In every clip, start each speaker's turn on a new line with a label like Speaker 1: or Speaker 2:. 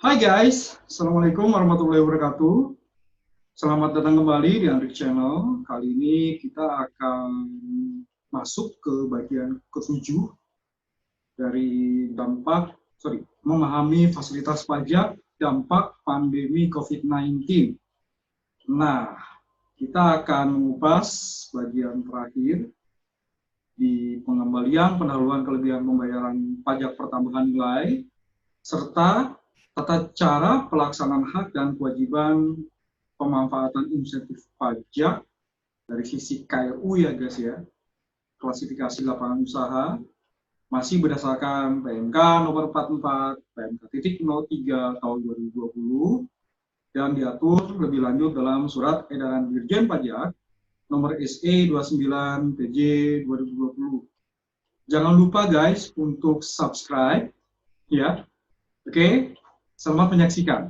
Speaker 1: Hai guys, Assalamualaikum warahmatullahi wabarakatuh. Selamat datang kembali di Andrik Channel. Kali ini kita akan masuk ke bagian ke-7 dari memahami fasilitas pajak dampak pandemi COVID-19. Nah, kita akan mengupas bagian terakhir di pengembalian pendahuluan kelebihan pembayaran pajak pertambahan nilai, serta tata cara pelaksanaan hak dan kewajiban pemanfaatan insentif pajak dari sisi KRU ya guys ya, klasifikasi lapangan usaha, masih berdasarkan PMK nomor 44, PMK.03 tahun 2020, dan diatur lebih lanjut dalam Surat Edaran Dirjen Pajak nomor SE 29 PJ 2020. Jangan lupa guys untuk subscribe ya. Oke, selamat menyaksikan.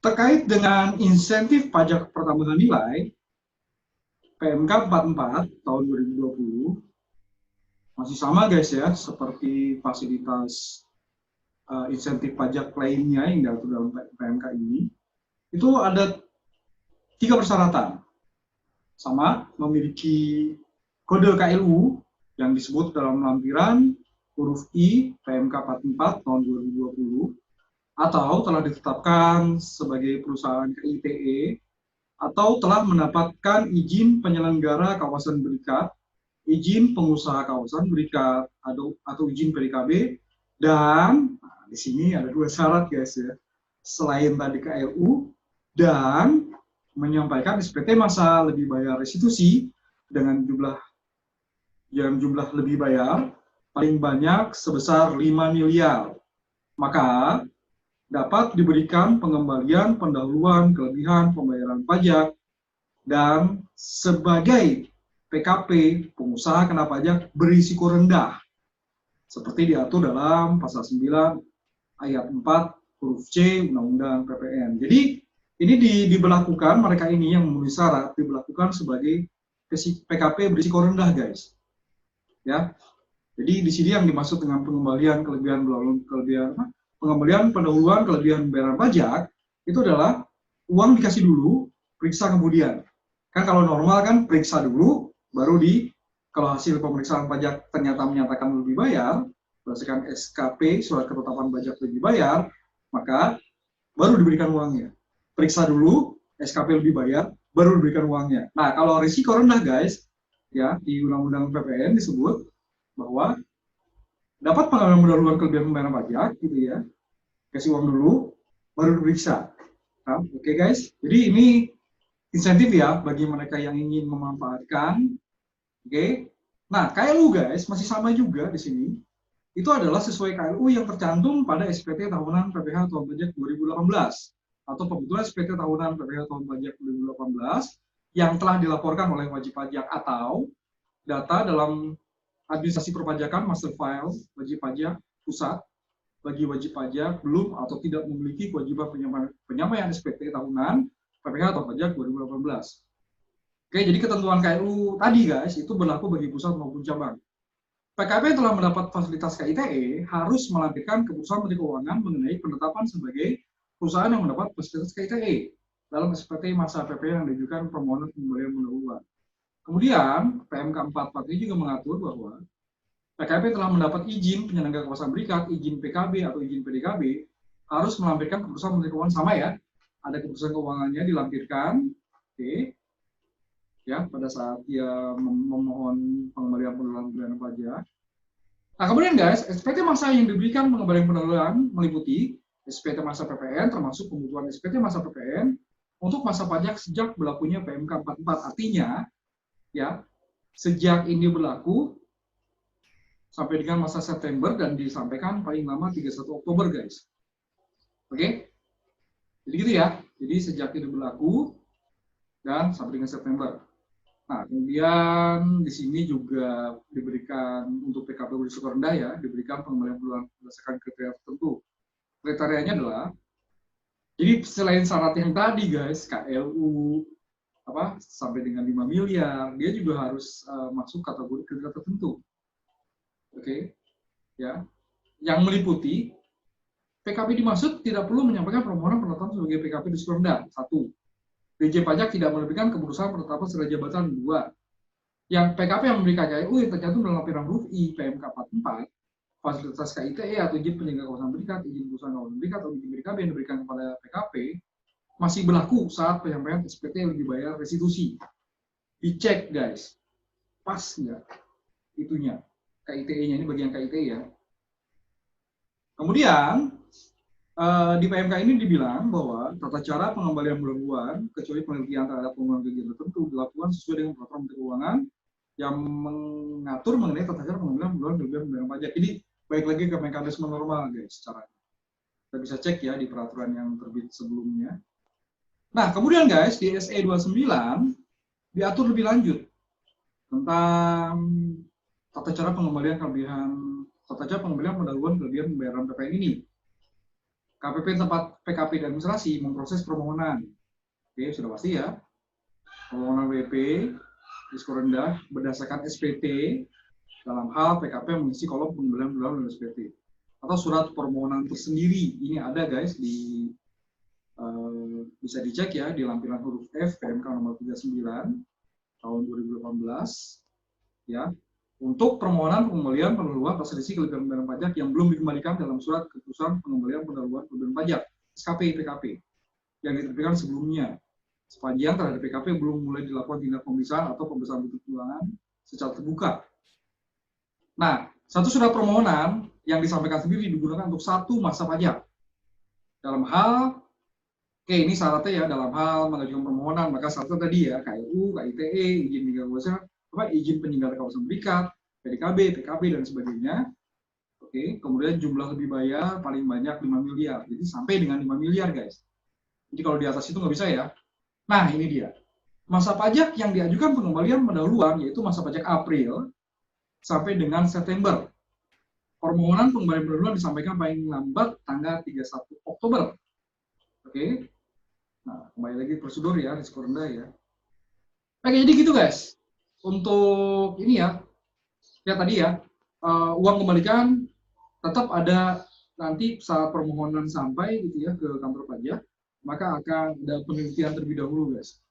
Speaker 1: Terkait dengan insentif pajak pertambahan nilai, PMK 44 tahun 2020, masih sama guys ya, seperti fasilitas insentif pajak lainnya yang diatur dalam PMK ini, itu ada 3 persyaratan. Sama, memiliki kode KLU yang disebut dalam lampiran huruf I PMK 44 tahun 2020, atau telah ditetapkan sebagai perusahaan KITE, atau telah mendapatkan izin penyelenggara kawasan berikat, izin pengusaha kawasan berikat, atau izin PDKB, dan di sini ada 2 syarat guys ya, selain tadi KRU, dan menyampaikan SPT masa lebih bayar restitusi dengan jumlah lebih bayar paling banyak sebesar 5 miliar. Maka dapat diberikan pengembalian pendahuluan kelebihan pembayaran pajak dan sebagai PKP pengusaha kena pajak berisiko rendah seperti diatur dalam pasal 9 ayat 4 huruf C Undang-Undang PPN. Jadi ini diberlakukan, mereka ini yang memenuhi syarat diberlakukan sebagai PKP berisiko rendah guys. Ya. Jadi di sini yang dimaksud dengan pengembalian pengembalian pendahuluan kelebihan pembayaran pajak itu adalah uang dikasih dulu, periksa kemudian. Kan kalau normal kan periksa dulu, baru kalau hasil pemeriksaan pajak ternyata menyatakan lebih bayar, berdasarkan SKP, surat ketetapan pajak lebih bayar, maka baru diberikan uangnya. Periksa dulu, SKP lebih bayar, baru diberikan uangnya. Nah, kalau risiko rendah guys, ya di Undang-Undang PPN disebut bahwa dapat pengembalian pendahuluan kelebihan pembayaran pajak, gitu ya, kasih uang dulu, baru diperiksa. Nah, Oke guys, jadi ini insentif ya bagi mereka yang ingin memanfaatkan. Oke. Nah, KLU guys masih sama juga di sini. Itu adalah sesuai KLU yang tercantum pada SPT tahunan PPh tahun pajak 2018 atau pembentukan SPT tahunan PPh tahun pajak 2018 yang telah dilaporkan oleh wajib pajak atau data dalam administrasi perpajakan master file wajib pajak pusat bagi wajib pajak belum atau tidak memiliki kewajiban penyampaian SPT tahunan PPh atau pajak 2018. Oke, jadi ketentuan KLU tadi guys itu berlaku bagi pusat maupun cabang. PKP yang telah mendapat fasilitas KITE harus melampirkan keputusan Menteri Keuangan mengenai penetapan sebagai perusahaan yang mendapat fasilitas KITE dalam SPT masa PP yang diajukan permohonan pemberian pendahuluan. Kemudian PMK 44 ini juga mengatur bahwa PKP telah mendapat izin penyelenggara kawasan berikat, izin PKB atau izin PDKB harus melampirkan keputusan Menteri Keuangan sama ya. Ada keputusan keuangannya dilampirkan, oke, ya pada saat dia memohon pengembalian pendahuluan pajak. Nah, kemudian guys, SPT masa yang diberikan pengembalian pendahuluan meliputi SPT masa PPN, termasuk pembukuan SPT masa PPN untuk masa pajak sejak berlakunya PMK 44. Artinya, ya, sejak ini berlaku sampai dengan masa September dan disampaikan paling lama 31 Oktober, guys. Oke? Jadi gitu ya. Jadi sejak ini berlaku dan sampai dengan September. Nah, kemudian di sini juga diberikan untuk PKP berisiko rendah ya, diberikan pengembalian pendahuluan berdasarkan kriteria tertentu. Kriterianya adalah, jadi selain syarat yang tadi guys, KLU apa sampai dengan 5 miliar, dia juga harus masuk kategori kriteria tertentu. Oke, ya, yang meliputi PKP dimaksud tidak perlu menyampaikan permohonan penetapan sebagai PKP berisiko rendah. 1. DJ Pajak tidak menerbitkan keputusan penetapan secara jabatan. 2. Yang PKP yang memberikan KLU yang tercantum dalam lampiran huruf I PMK 44, fasilitas KITE atau izin penyelenggara kawasan berikat, izin perusahaan kawasan berikat atau izin BKP yang diberikan kepada PKP masih berlaku saat penyampaian SPT yang dibayar restitusi. Dicek guys, pas nggak itunya, KITE-nya, ini bagian KITE ya. Kemudian di PMK ini dibilang bahwa tata cara pengembalian pendahuluan kecuali penelitian terhadap pengeluaran kegiatan tertentu dilakukan sesuai dengan peraturan Menteri Keuangan yang mengatur mengenai tata cara pengembalian pendahuluan kelebihan pembayaran pajak. Jadi baik lagi ke mekanisme normal guys caranya. Kita bisa cek ya di peraturan yang terbit sebelumnya. Nah, kemudian guys di SE 29 diatur lebih lanjut tentang tata cara pengembalian pendahuluan kelebihan pembayaran PPN ini. KPP tempat PKP dan administrasi memproses permohonan. Oke, sudah pasti ya. Permohonan WP risiko rendah berdasarkan SPT dalam hal PKP mengisi kolom pengembalian pendahuluan SPT atau surat permohonan tersendiri. Ini ada guys di bisa dicek ya di lampiran huruf F PMK nomor 39 tahun 2018 ya. Untuk permohonan pengembalian pendahuluan atas selisih kelebihan pembayaran pajak yang belum dikembalikan dalam surat keputusan pengembalian pendahuluan kelebihan pajak SKP PKP yang diterbitkan sebelumnya sepanjang terhadap PKP belum mulai dilakukan tindak pemeriksaan atau pemeriksaan bentuk keuangan secara terbuka. Nah, satu surat permohonan yang disampaikan sendiri digunakan untuk satu masa pajak. Dalam hal, oke ini syaratnya ya, dalam hal mengajukan permohonan, maka syaratnya tadi ya, KLU, KITE, izin penyelenggara izin penyelenggara kawasan berikat, PDKB, PKB, dan sebagainya. Oke, kemudian jumlah lebih bayar paling banyak 5 miliar. Jadi sampai dengan 5 miliar, guys. Jadi kalau di atas itu nggak bisa ya. Nah, ini dia. Masa pajak yang diajukan pengembalian pendahuluan, yaitu masa pajak April sampai dengan September. Permohonan pengembalian pendahuluan disampaikan paling lambat tanggal 31 Oktober. Oke. Nah, kembali lagi prosedur ya, risiko rendah ya. Oke, jadi gitu, guys. Untuk ini ya tadi ya, uang kembalikan tetap ada nanti saat permohonan sampai gitu ya ke kantor pajak, maka akan ada penelitian terlebih dahulu guys.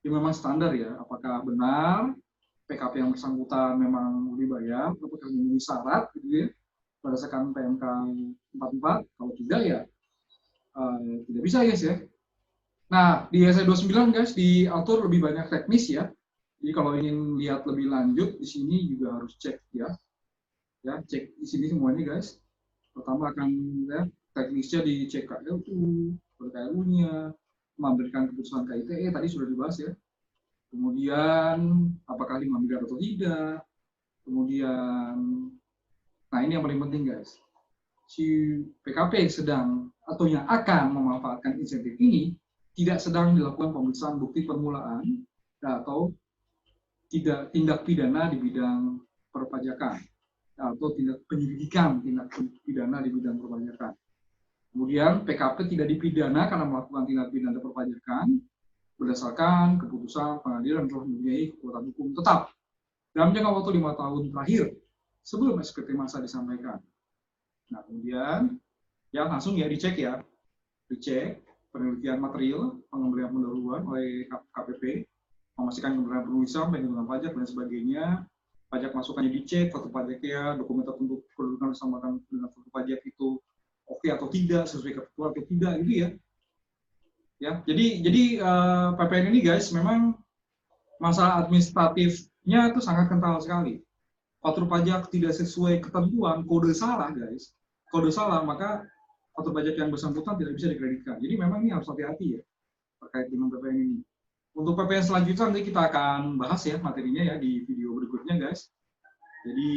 Speaker 1: Ini memang standar ya, apakah benar PKP yang bersangkutan memang dibayar, apakah memenuhi syarat gitu ya, berdasarkan PMK 44, kalau tidak ya tidak bisa guys ya. Nah, di SE 29 guys diatur lebih banyak teknis ya. Jadi kalau ingin lihat lebih lanjut di sini juga harus cek ya. Ya, cek di sini semuanya guys. Pertama akan ya, teknisnya dicek KLU, KLU-nya, memberikan keputusan KITE tadi sudah dibahas ya. Kemudian apakah 5 miliar atau tidak. Kemudian nah ini yang paling penting guys. Si PKP yang sedang atau yang akan memanfaatkan insentif ini tidak sedang dilakukan pemeriksaan bukti permulaan atau tidak tindak pidana di bidang perpajakan atau tindak penyelidikan tindak pidana di bidang perpajakan. Kemudian PKP tidak dipidana karena melakukan tindak pidana perpajakan berdasarkan keputusan pengadilan telah mempunyai kekuatan hukum tetap dalam jangka waktu 5 tahun terakhir sebelum SPT masa disampaikan. Nah, kemudian ya langsung ya dicek penelitian material pengembalian pendahuluan oleh KPP, memastikan kebenaran penulisan, penghitungan pajak dan sebagainya, pajak masukannya dicek, foto pajaknya, dokumen tertentu kedudukan disamakan dengan foto pajak itu oke atau tidak, sesuai ketentuan atau tidak gitu ya. Ya, jadi PPN ini guys memang masalah administratifnya itu sangat kental sekali. faktur pajak tidak sesuai ketentuan, kode salah guys, kode salah, maka faktur pajak yang bersangkutan tidak bisa dikreditkan. Jadi memang ini harus hati-hati ya terkait dengan PPN ini. Untuk PPN selanjutnya nanti kita akan bahas ya materinya ya di video berikutnya guys. Jadi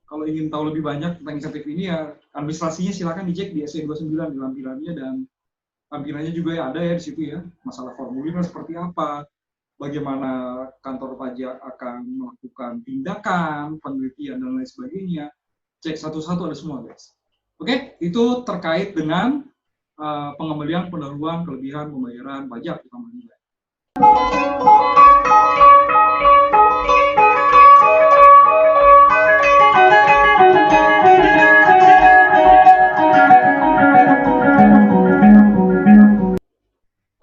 Speaker 1: kalau ingin tahu lebih banyak tentang insentif ini ya administrasinya silakan dicek di SE29 di lampirannya, dan lampirannya juga ya ada ya di situ ya, masalah formulirnya seperti apa, bagaimana kantor pajak akan melakukan tindakan, penelitian dan lain sebagainya. Cek satu-satu ada semua guys. Oke, itu terkait dengan pengembalian pendahuluan kelebihan pembayaran pajak utamanya.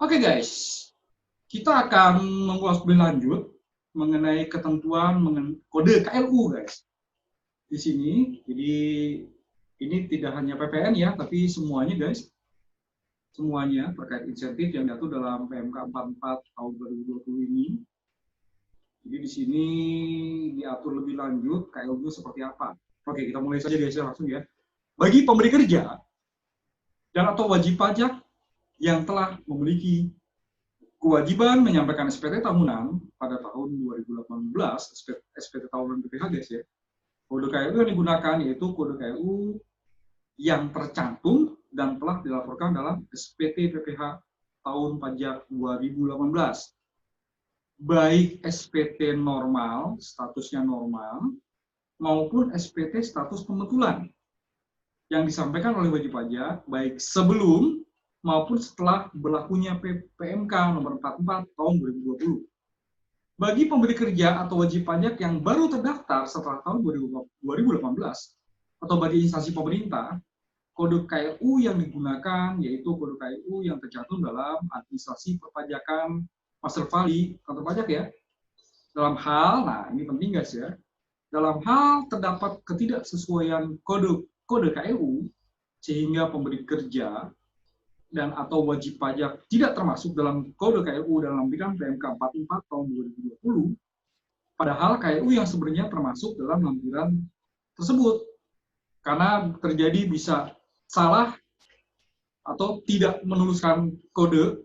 Speaker 1: Oke guys, kita akan mengulas lebih lanjut mengenai ketentuan kode KLU guys. Di sini, jadi ini tidak hanya PPN ya, tapi semuanya guys. Semuanya terkait insentif yang diatur dalam PMK 44 tahun 2020 ini. Jadi di sini diatur lebih lanjut KLU seperti apa. Oke, kita mulai saja guys langsung ya. Bagi pemberi kerja dan atau wajib pajak yang telah memiliki kewajiban menyampaikan SPT tahunan pada tahun 2018, SPT tahunan PPH guys ya. Kode KLU yang digunakan yaitu kode KLU yang tercantum dan telah dilaporkan dalam SPT PPH tahun pajak 2018. Baik SPT normal, statusnya normal, maupun SPT status pembetulan yang disampaikan oleh wajib pajak baik sebelum maupun setelah berlakunya PMK nomor 44 tahun 2020. Bagi pemberi kerja atau wajib pajak yang baru terdaftar setelah tahun 2018 atau bagi instansi pemerintah, kode KLU yang digunakan yaitu kode KLU yang tercantum dalam administrasi perpajakan Master File kantor pajak ya. Dalam hal, nah ini penting guys ya, dalam hal terdapat ketidaksesuaian kode KLU sehingga pemberi kerja dan atau wajib pajak tidak termasuk dalam kode KLU dalam lampiran PMK 44 tahun 2020, padahal KLU yang sebenarnya termasuk dalam lampiran tersebut. Karena terjadi bisa salah atau tidak menuliskan kode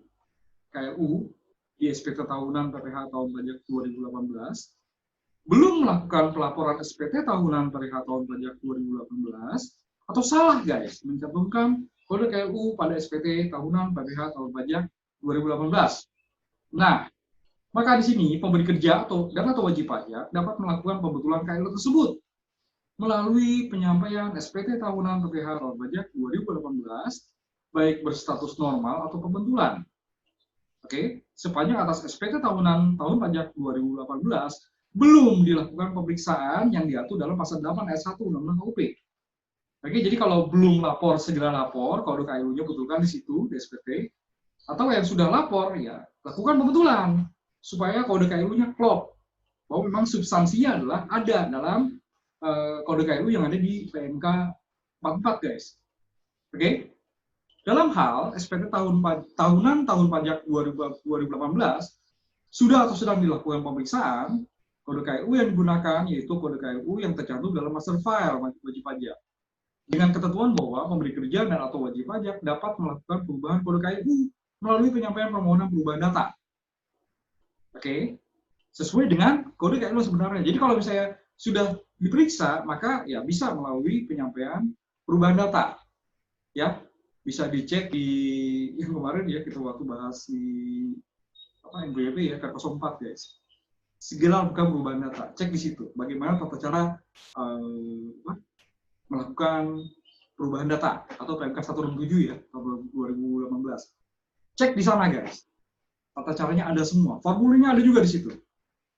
Speaker 1: KLU di SPT tahunan PPH tahun pajak 2018, belum melakukan pelaporan SPT tahunan PPH tahun pajak 2018, atau salah guys mencantumkan kode KLU pada SPT tahunan PPH tahun pajak 2018. Nah, maka di sini pemberi kerja atau wajib pajak dapat melakukan pembetulan KLU tersebut melalui penyampaian SPT tahunan PPH tahun pajak 2018 baik berstatus normal atau pembetulan. Oke, sepanjang atas SPT tahunan tahun pajak 2018 belum dilakukan pemeriksaan yang diatur dalam pasal 8 ayat 1 Undang-Undang KUP. Oke, jadi kalau belum lapor segera lapor, kode KLU-nya betulkan di situ di SPT, atau yang sudah lapor ya lakukan pembetulan supaya kode KLU-nya klop bahwa memang substansinya adalah ada dalam kode KLU yang ada di PMK 44 guys. Oke. Dalam hal SPT tahunan tahun pajak 2018 sudah atau sedang dilakukan pemeriksaan, kode KLU yang digunakan yaitu kode KLU yang tercantum dalam master file wajib pajak. Dengan ketentuan bahwa pemberi kerja dan atau wajib pajak dapat melakukan perubahan kode KLU melalui penyampaian permohonan perubahan data. Oke. Sesuai dengan kode KLU sebenarnya. Jadi kalau misalnya sudah diperiksa, maka ya bisa melalui penyampaian perubahan data. Ya, bisa dicek di yang kemarin ya kita waktu bahas di NBP ya K04 guys. Segera lakukan perubahan data, cek di situ. Bagaimana tata cara melakukan perubahan data atau PMK 167 ya tahun 2018. Cek di sana guys. Tata caranya ada semua. Formulirnya ada juga di situ.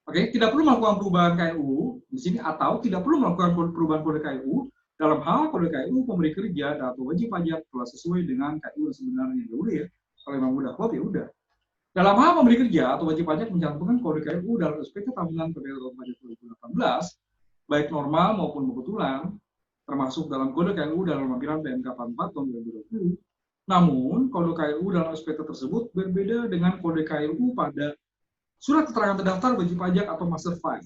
Speaker 1: Oke, tidak perlu melakukan perubahan KLU di sini atau tidak perlu melakukan perubahan kode KLU dalam hal kode KLU pemberi kerja atau wajib pajak telah sesuai dengan KLU yang sebenarnya. Ya udah ya. Kalau memang udah klop ya udah. Dalam hal pemberi kerja atau wajib pajak mencantumkan kode KLU dalam SPT tahunan PPH tahun pajak 2018, baik normal maupun kebetulan, termasuk dalam kode KLU dalam lampiran PMK 44 tahun 2020. Namun, kode KLU dalam SPT tersebut berbeda dengan kode KLU pada surat keterangan terdaftar wajib pajak atau master file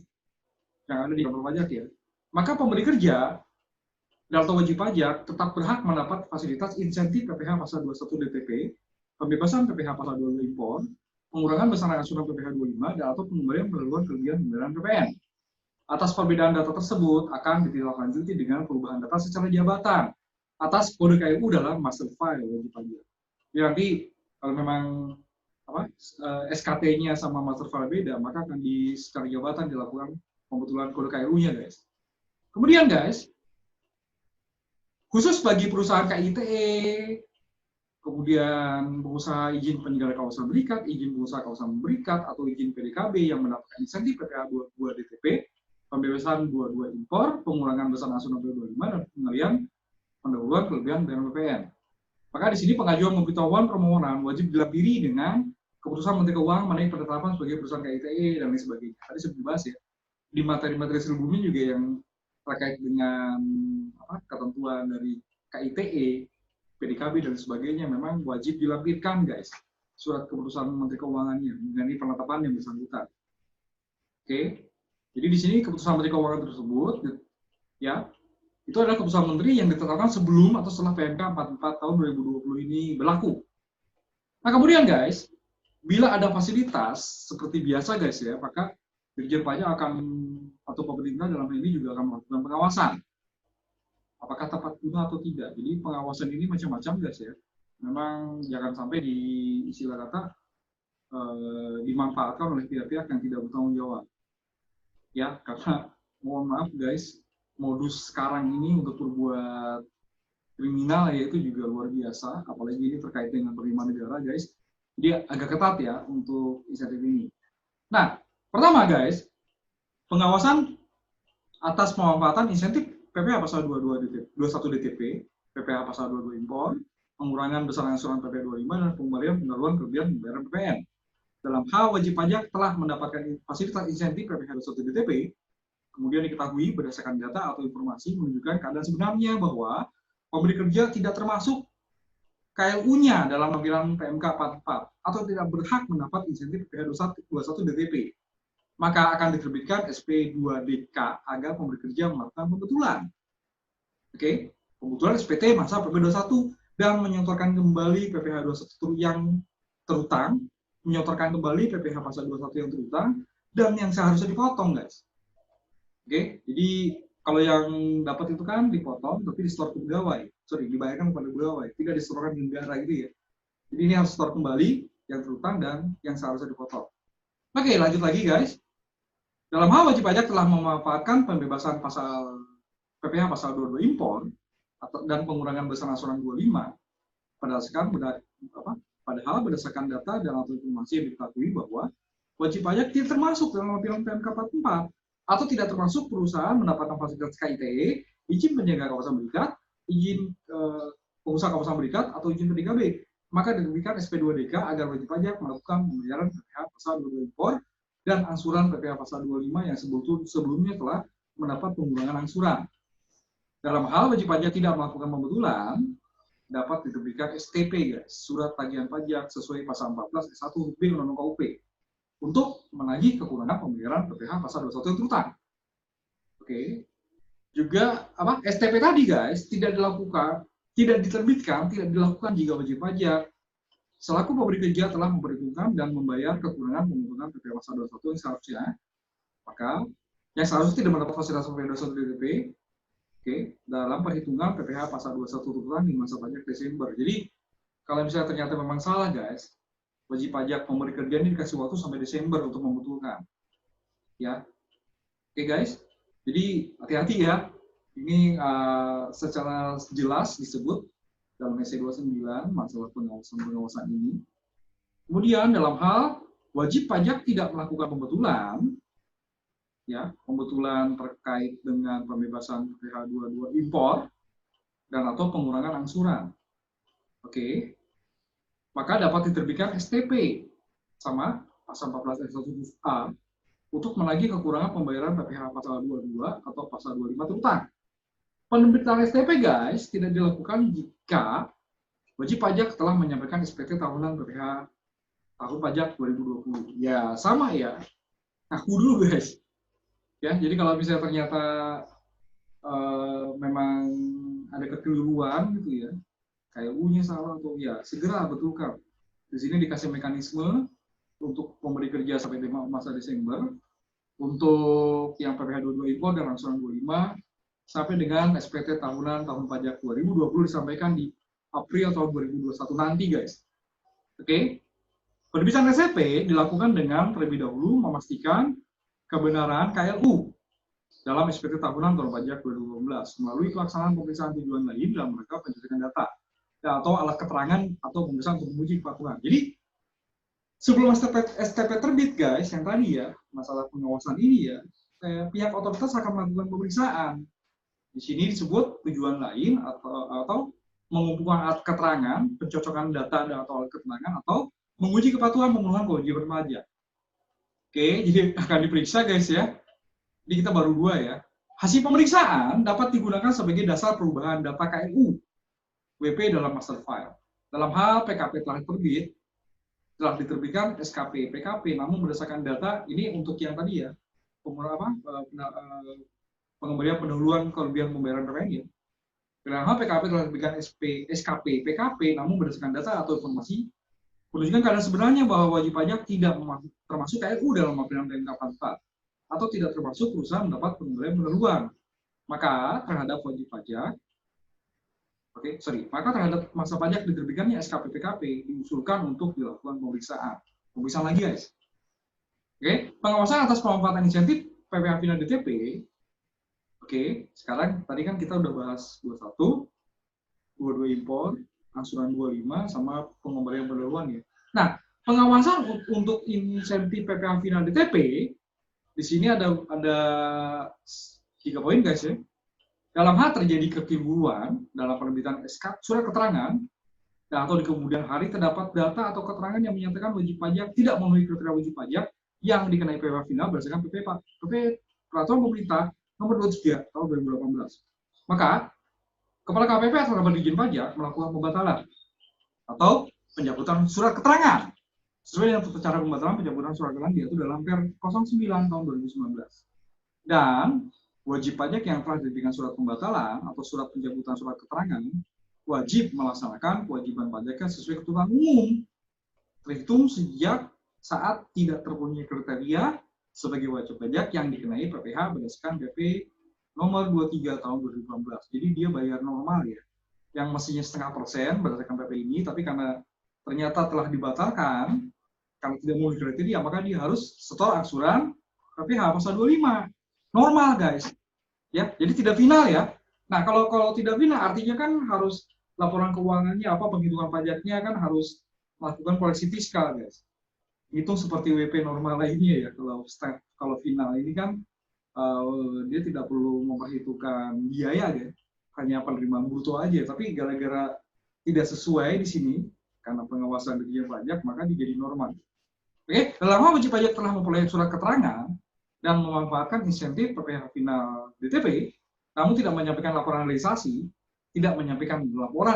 Speaker 1: yang ada di kantor pajak ya, maka pemberi kerja atau wajib pajak tetap berhak mendapat fasilitas insentif PPh pasal 21 DTP, pembebasan PPh pasal 22 impor, pengurangan besaran angsuran PPh 25, dan atau pengembalian pengeluaran kelebihan pembayaran PPN. Atas perbedaan data tersebut akan ditindaklanjuti dengan perubahan data secara jabatan atas kode KUU dalam master file wajib pajak. Jadi nanti kalau memang SKT-nya sama master file beda, maka akan secara jabatan dilakukan pembetulan kode KUU-nya, guys. Kemudian, guys, khusus bagi perusahaan KITE, kemudian pengusaha izin penyelenggara kawasan berikat, izin pengusaha kawasan berikat, atau izin PDKB yang mendapatkan insentif PPh 22 DTP, pembebasan 22 impor, pengurangan besaran angsuran PPh 25, dan pengalian pendahuluan kelebihan pembayaran PPN. Maka di sini pengajuan pemberitahuan permohonan wajib dilampiri dengan keputusan Menteri Keuangan mengenai penetapan sebagai perusahaan KITE dan lain sebagainya. Tadi sudah dibahas ya di materi-materi sebelumnya juga yang terkait dengan ketentuan dari KITE, PDKB dan sebagainya memang wajib dilampirkan, guys, surat keputusan Menteri Keuangannya mengenai penetapan yang bersangkutan. Oke. Jadi di sini keputusan Menteri Keuangan tersebut, ya, itu adalah keputusan Menteri yang ditetapkan sebelum atau setelah PMK 44 tahun 2020 ini berlaku. Nah kemudian, guys, bila ada fasilitas seperti biasa, guys ya, maka Dirjen Pajak akan atau pemerintah dalam hal ini juga akan melakukan pengawasan. Apakah tepat guna atau tidak. Jadi pengawasan ini macam-macam, guys ya. Memang jangan sampai di istilah kata dimanfaatkan oleh pihak-pihak yang tidak bertanggung jawab. Ya, karena mohon maaf guys, modus sekarang ini untuk berbuat kriminal yaitu juga luar biasa, apalagi ini terkait dengan penerimaan negara, guys. Jadi agak ketat ya untuk insentif ini. Nah, pertama guys, pengawasan atas pemanfaatan insentif PPh pasal 21 DTP, PPh pasal 22 impor, pengurangan besaran angsuran PPh 25, dan pengembalian pendahuluan kelebihan pembayaran PPN. Dalam hal wajib pajak telah mendapatkan fasilitas insentif PPh 21 DTP, kemudian diketahui berdasarkan data atau informasi menunjukkan keadaan sebenarnya bahwa pemberi kerja tidak termasuk KLU-nya dalam lampiran PMK 44 atau tidak berhak mendapat insentif PPh 21 DTP, maka akan diterbitkan SP2DK agar pemberi kerja melakukan pembetulan. Oke, pembetulan SPT masa PPh 21 dan menyetorkan kembali PPh 21 yang terutang, menyetorkan kembali PPh pasal 21 yang terutang, dan yang seharusnya dipotong, guys. Oke, jadi kalau yang dapat itu kan dipotong, tapi disetor ke pegawai. Dibayarkan kepada pegawai, tidak disetorkan ke negara gitu ya. Jadi ini harus setor kembali yang terutang dan yang seharusnya dipotong. Oke, lanjut lagi, guys. Dalam hal wajib pajak telah memanfaatkan pembebasan pasal PPh pasal 22 impor dan pengurangan besaran angsuran 25 padahal berdasarkan data dan atau informasi yang diketahui bahwa wajib pajak tidak termasuk dalam lampiran PMK 44 atau tidak termasuk perusahaan mendapatkan fasilitas KITE, izin penyelenggara kawasan berikat, izin pengusaha kawasan berikat, atau izin PDKB. Maka diterbitkan SP2DK agar wajib pajak melakukan pembayaran PPh pasal 22 impor dan angsuran PPh pasal 25 yang sebelumnya telah mendapat pengurangan angsuran. Dalam hal wajib pajak tidak melakukan pembetulan, dapat diterbitkan STP, guys, surat tagihan pajak sesuai pasal 14 S1 huruf B Undang-Undang KUP untuk menagih kekurangan pembayaran PPh pasal 21 yang terutang. Oke. Juga STP tadi, guys, tidak diterbitkan, tidak dilakukan jika wajib pajak selaku pemberi kerja telah memperhitungkan dan membayar kekurangan pembentukan PPh pasal 21 yang seharusnya, maka yang seharusnya tidak mendapat fasilitas PPh 21 DTP, dalam perhitungan PPh pasal 21 tuntutan di masa pajak Desember. Jadi kalau misalnya ternyata memang salah, guys, wajib pajak pemberi kerja ini dikasih waktu sampai Desember untuk membetulkan. Ya, oke guys. Jadi hati-hati ya. Ini secara jelas disebut dalam SC 29 masalah pengawasan ini. Kemudian dalam hal wajib pajak tidak melakukan pembetulan, ya, pembetulan terkait dengan pembebasan PPh 22 impor dan atau pengurangan angsuran. Oke. Maka dapat diterbitkan STP sama pasal 14 S1 huruf A untuk menagih kekurangan pembayaran PPh pasal 22 atau pasal 25 terutang. Penerbitan STP, guys, tidak dilakukan jika wajib pajak telah menyampaikan SPT tahunan PPh tahun pajak 2020. Ya, sama ya. Ngaku dulu guys. Ya, jadi kalau misalnya ternyata memang ada kekeliruan gitu ya, kayak U-nya salah atau ya, segera betulkan. Di sini dikasih mekanisme untuk pemberi kerja sampai masa Desember, untuk yang PPh 22 impor dan angsuran 25 sampai dengan SPT tahunan tahun pajak 2020 disampaikan di April tahun 2021 nanti guys. Oke. Penerbitan SPP dilakukan dengan terlebih dahulu memastikan kebenaran KLU dalam SPT tahunan tahun pajak 2012 melalui pelaksanaan pemeriksaan tujuan lain dalam rangka pencocokan data atau alat keterangan atau pemeriksaan untuk menguji kepatuhan. Jadi sebelum STP terbit guys, yang tadi ya masalah pengawasan ini ya, pihak otoritas akan melakukan pemeriksaan. Di sini disebut tujuan lain atau mengumpulkan alat keterangan, pencocokan data atau alat keterangan atau menguji kepatuhan pemenuhan kewajiban pajak. Oke, jadi akan diperiksa guys ya. Jadi kita baru 2 ya. Hasil pemeriksaan dapat digunakan sebagai dasar perubahan data KLU WP dalam master file. Dalam hal PKP telah diterbitkan SKP PKP, namun berdasarkan data ini untuk yang tadi ya, pengembalian pendahuluan kelebihan pembayaran PPN. Dalam hal PKP telah diterbitkan SKP PKP, namun berdasarkan data atau informasi menunjukkan keadaan sebenarnya bahwa wajib pajak tidak termasuk KLU dalam aplikasi PMK 44 atau tidak termasuk perusahaan mendapat pengembalian pendahuluan. Maka terhadap wajib pajak, maka terhadap masa pajak diterbitkannya SKP PKP diusulkan untuk dilakukan pemeriksaan. Pemeriksaan lagi guys. Oke, pengawasan atas pemanfaatan insentif PPh final DTP. Oke, sekarang tadi kan kita udah bahas 21, 22 impor, angsuran 25 sama pengembalian pendahuluan ya. Nah, pengawasan untuk insentif PPh final DTP di sini ada 3 poin guys ya. Dalam hal terjadi kekeliruan dalam penerbitan SK surat keterangan atau di kemudian hari terdapat data atau keterangan yang menyatakan wajib pajak tidak memenuhi kriteria wajib pajak yang dikenai PPh final berdasarkan PP Peraturan Pemerintah Nomor 23 tahun 2018. Maka Kepala KPP atau Kepala Dirjen Pajak melakukan pembatalan atau pencabutan surat keterangan sesuai dengan cara pembatalan pencabutan surat keterangan diatur dalam Per 09 tahun 2019. Dan wajib pajak yang telah diterbitkan surat pembatalan atau surat pencabutan surat keterangan wajib melaksanakan kewajiban pajaknya sesuai ketentuan umum terhitung sejak saat tidak terpenuhi kriteria sebagai wajib pajak yang dikenai PPh berdasarkan PP nomor 23 tahun 2018. Jadi dia bayar normal ya, yang mestinya 0,5% berdasarkan PP ini, tapi karena ternyata telah dibatalkan karena tidak memenuhi kriteria, maka dia harus setor angsuran PPh pasal 25. Normal guys. Ya, jadi tidak final ya. Nah, kalau tidak final artinya kan harus laporan keuangannya apa, penghitungan pajaknya kan harus melakukan koleksi fiskal guys. Hitung seperti WP normal lainnya ya. Kalau final ini kan dia tidak perlu memperhitungkan biaya ya, hanya penerimaan bruto aja. Tapi gara-gara tidak sesuai di sini karena pengawasan Dirjen Pajak, maka dia jadi normal. Oke, dalam wajib pajak telah memperoleh surat keterangan dan memanfaatkan insentif PPh final DTP, namun tidak menyampaikan laporan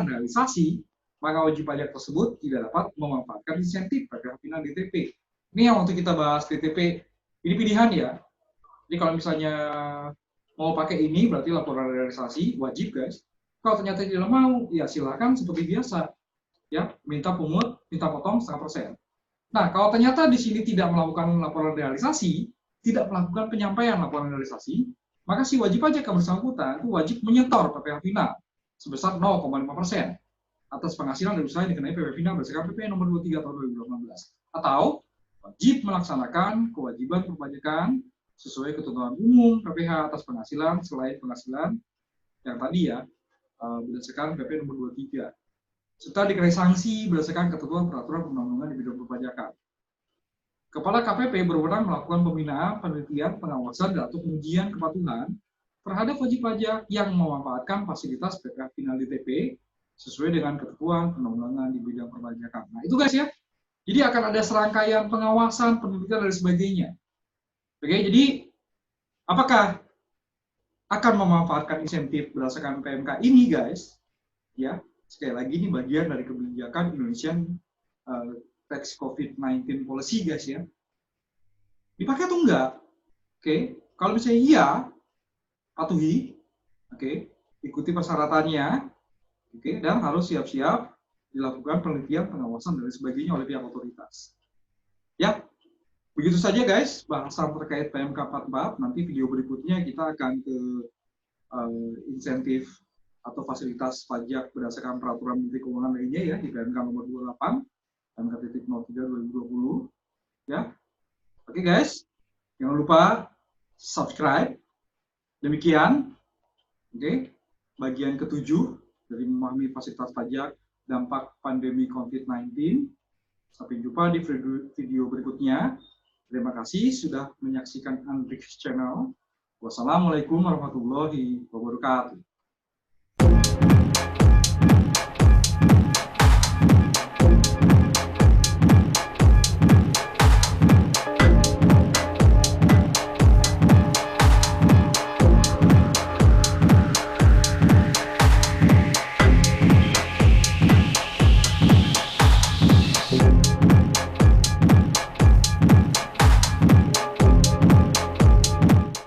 Speaker 1: realisasi, maka wajib pajak tersebut tidak dapat memanfaatkan insentif PPh final DTP. Ini yang waktu kita bahas DTP, ini pilihan ya. Jadi kalau misalnya mau pakai ini berarti laporan realisasi wajib guys. Kalau ternyata tidak mau, ya silakan seperti biasa, ya minta pungut, minta potong 0,5%. Nah kalau ternyata di sini tidak melakukan laporan realisasi, tidak melakukan penyampaian laporan realisasi, maka si wajib pajak yang bersangkutan itu wajib menyetor PPh final sebesar 0,5% atas penghasilan dari usaha yang dikenai PPh final berdasarkan PP nomor 23 tahun 2018, atau wajib melaksanakan kewajiban perpajakan sesuai ketentuan umum PPh atas penghasilan selain penghasilan yang tadi ya berdasarkan PP nomor 23, serta dikenai sanksi berdasarkan ketentuan peraturan perundang-undangan di bidang perpajakan. Kepala KPP berwenang melakukan pembinaan, penelitian, pengawasan, atau pengujian kepatuhan terhadap wajib pajak yang memanfaatkan fasilitas PPh final DTP sesuai dengan ketentuan perundang-undangan di bidang perpajakan. Nah itu guys ya. Jadi akan ada serangkaian pengawasan, penelitian dan sebagainya. Oke, jadi apakah akan memanfaatkan insentif berdasarkan PMK ini guys? Ya, sekali lagi ini bagian dari kebijakan Indonesian tax COVID-19 policy guys ya. Dipakai atau enggak? Oke, kalau misalnya iya, patuhi, oke, ikuti persyaratannya, oke, dan harus siap-siap dilakukan penelitian, pengawasan, dan sebagainya oleh pihak otoritas. Ya, begitu saja guys, bahasan terkait PMK 44. Nanti video berikutnya kita akan ke insentif atau fasilitas pajak berdasarkan peraturan Menteri Keuangan lainnya ya, di PMK nomor 28, PMK.03 2020. Ya, oke guys, jangan lupa subscribe. Demikian, oke, bagian ke-7 dari memahami fasilitas pajak dampak pandemi COVID-19. Sampai jumpa di video berikutnya. Terima kasih sudah menyaksikan Andrix Channel. Wassalamualaikum warahmatullahi wabarakatuh.